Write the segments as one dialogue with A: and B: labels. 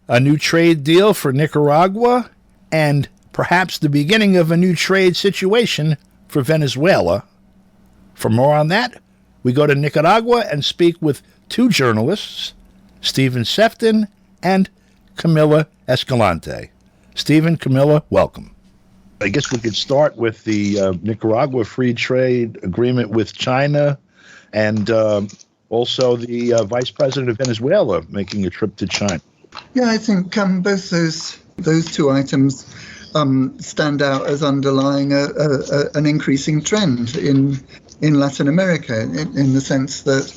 A: a new trade deal for Nicaragua, and perhaps the beginning of a new trade situation for Venezuela. For more on that, we go to Nicaragua and speak with two journalists, Stephen Sefton and Camila Escalante. Stephen, Camila, welcome. I guess we could start with the Nicaragua free trade agreement with China, and also the vice president of Venezuela making a trip to China.
B: Yeah, I think both those two items stand out as underlying an increasing trend in Latin America, in the sense that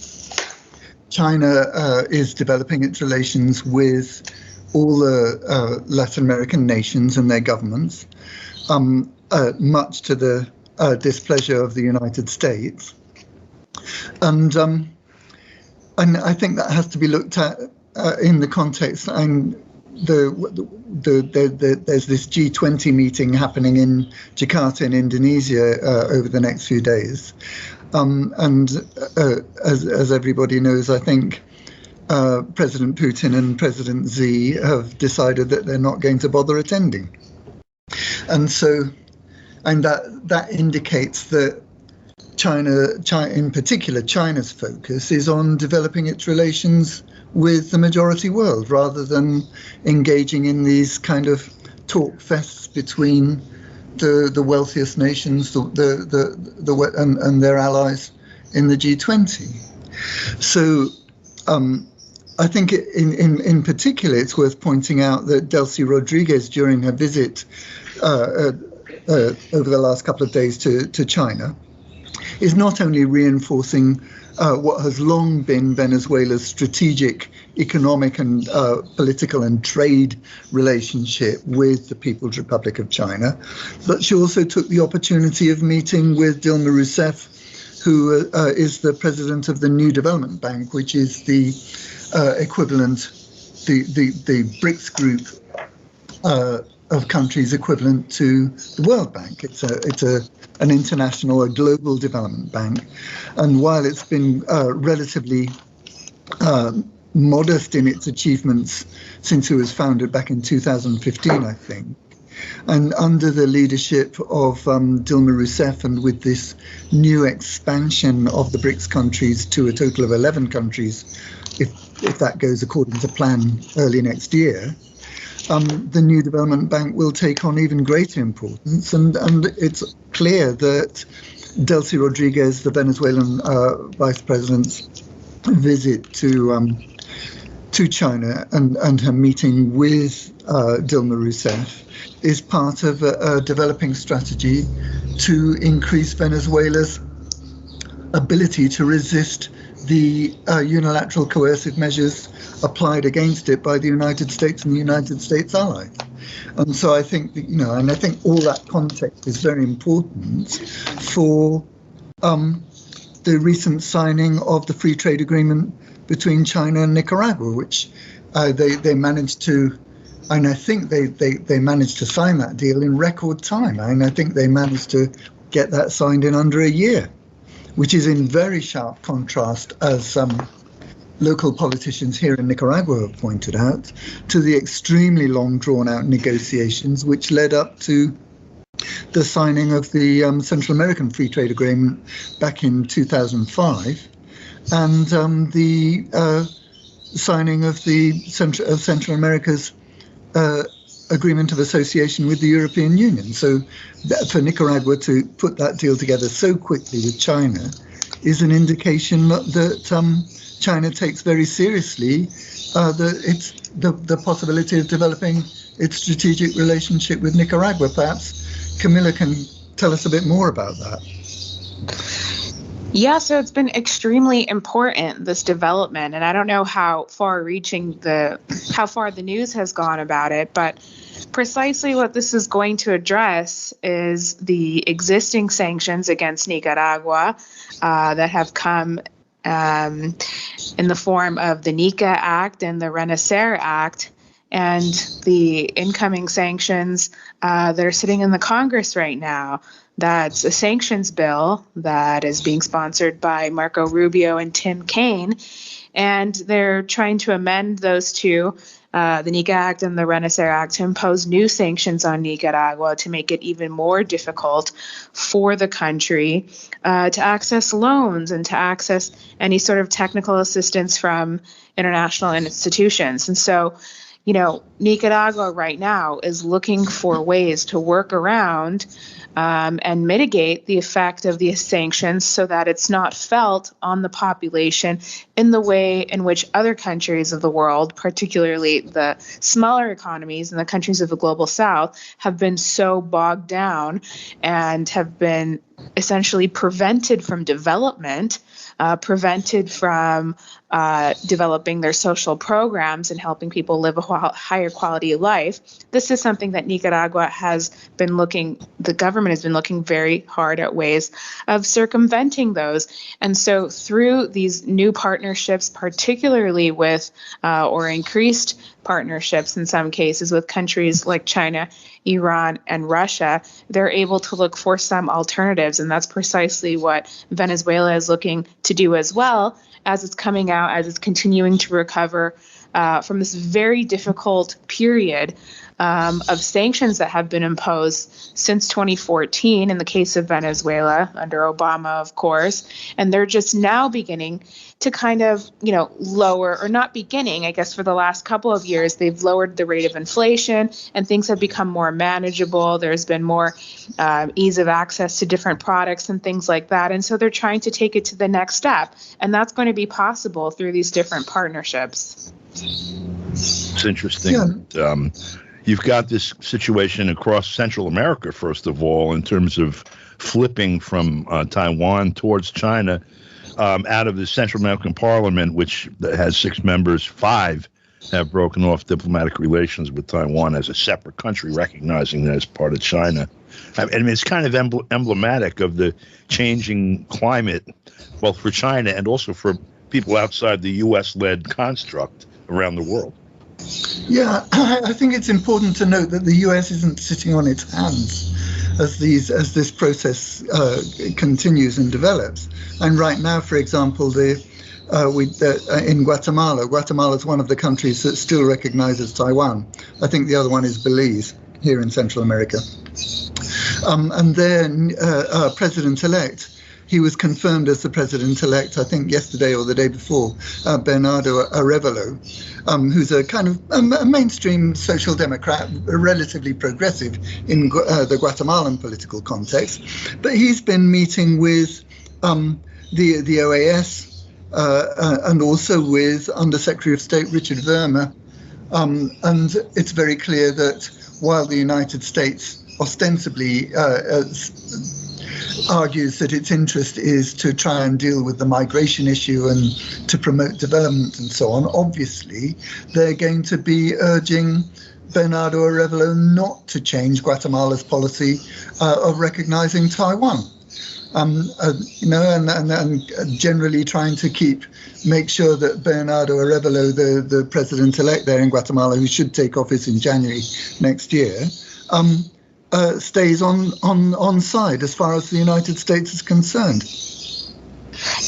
B: China is developing its relations with all the Latin American nations and their governments, much to the displeasure of the United States. And I think that has to be looked at in the context. There's this G20 meeting happening in Jakarta in Indonesia over the next few days. And as everybody knows, I think President Putin and President Xi have decided that they're not going to bother attending. And that indicates that China, in particular, China's focus is on developing its relations with the majority world, rather than engaging in these kind of talk fests between the wealthiest nations and their allies in the G20. So I think in particular, it's worth pointing out that Delcy Rodriguez, during her visit over the last couple of days to China, is not only reinforcing what has long been Venezuela's strategic, economic and political and trade relationship with the People's Republic of China, but she also took the opportunity of meeting with Dilma Rousseff, who is the president of the New Development Bank, which is the equivalent, the BRICS group of countries equivalent to the World Bank. It's an international, a global development bank. And while it's been relatively modest in its achievements since it was founded back in 2015, I think, and under the leadership of Dilma Rousseff, and with this new expansion of the BRICS countries to a total of 11 countries, if that goes according to plan early next year, the New Development Bank will take on even greater importance. And it's clear that Delcy Rodriguez, the Venezuelan vice president's visit to China and her meeting with Dilma Rousseff is part of a developing strategy to increase Venezuela's ability to resist the unilateral coercive measures applied against it by the United States and the United States allies. And so I think that, and I think all that context is very important for the recent signing of the free trade agreement between China and Nicaragua, which they managed to, and I think they managed to sign that deal in record time. And I think they managed to get that signed in under a year, which is in very sharp contrast, as local politicians here in Nicaragua have pointed out, to the extremely long drawn-out negotiations which led up to the signing of the Central American Free Trade Agreement back in 2005, and the signing of the Central America's Agreement of Association with the European Union. So for Nicaragua to put that deal together so quickly with China is an indication that China takes very seriously the possibility of developing its strategic relationship with Nicaragua. Perhaps Camila can tell us a bit more about that.
C: Yeah, so it's been extremely important, this development, and I don't know how far the news has gone about it, but precisely what this is going to address is the existing sanctions against Nicaragua that have come in the form of the NICA Act and the Renacer Act, and the incoming sanctions that are sitting in the Congress right now. That's a sanctions bill that is being sponsored by Marco Rubio and Tim Kaine, and they're trying to amend those two the NICA Act and the Renacer Act to impose new sanctions on Nicaragua to make it even more difficult for the country to access loans and to access any sort of technical assistance from international institutions. And so, Nicaragua right now is looking for ways to work around and mitigate the effect of these sanctions so that it's not felt on the population in the way in which other countries of the world, particularly the smaller economies and the countries of the global south, have been so bogged down and have been essentially prevented from development, prevented from developing their social programs and helping people live a higher quality of life. This is something that Nicaragua the government has been looking very hard at ways of circumventing those. And so through these new partnerships, particularly with or increased partnerships in some cases with countries like China, Iran, and Russia, they're able to look for some alternatives. And that's precisely what Venezuela is looking to do as well, as it's coming out, as it's continuing to recover from this very difficult period of sanctions that have been imposed since 2014 in the case of Venezuela under Obama, of course. And they're just now beginning to kind of, lower, or not beginning, I guess for the last couple of years, they've lowered the rate of inflation and things have become more manageable. There's been more ease of access to different products and things like that. And so they're trying to take it to the next step. And that's going to be possible through these different partnerships.
A: It's interesting. Yeah. You've got this situation across Central America, first of all, in terms of flipping from Taiwan towards China. Out of the Central American Parliament, which has 6 members, 5 have broken off diplomatic relations with Taiwan as a separate country, recognizing that as part of China. I mean, it's kind of emblematic of the changing climate, both for China and also for people outside the U.S.-led construct around the world.
B: Yeah, I think it's important to note that the U.S. isn't sitting on its hands as this process continues and develops. And right now, for example, in Guatemala is one of the countries that still recognizes Taiwan. I think the other one is Belize here in Central America. And then President-elect, he was confirmed as the president-elect, I think yesterday or the day before, Bernardo Arevalo, who's a kind of a mainstream social democrat, relatively progressive in the Guatemalan political context. But he's been meeting with the OAS and also with Undersecretary of State Richard Verma. And it's very clear that while the United States ostensibly argues that its interest is to try and deal with the migration issue and to promote development and so on, obviously they're going to be urging Bernardo Arevalo not to change Guatemala's policy of recognizing Taiwan. And generally trying to make sure that Bernardo Arevalo, the president-elect there in Guatemala, who should take office in January next year, stays on side as far as the United States is concerned.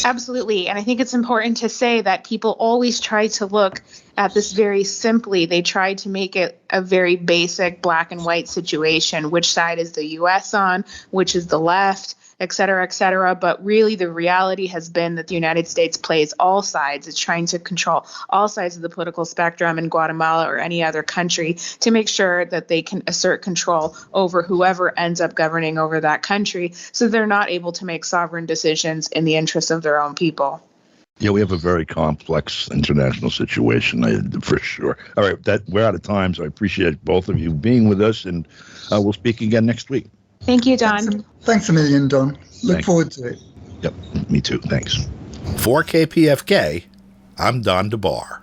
C: Absolutely. And I think it's important to say that people always try to look at this very simply. They try to make it a very basic black and white situation. Which side is the U.S. on? Which is the left? Et cetera, et cetera. But really, the reality has been that the United States plays all sides. It's trying to control all sides of the political spectrum in Guatemala or any other country to make sure that they can assert control over whoever ends up governing over that country, so they're not able to make sovereign decisions in the interest of their own people.
A: Yeah, we have a very complex international situation, for sure. All right, we're out of time, so I appreciate both of you being with us, and we'll speak again next week.
C: Thank you, Don.
B: Thanks a million, Don. Look forward to it.
A: Yep, me too. Thanks.
D: For KPFK, I'm Don DeBar.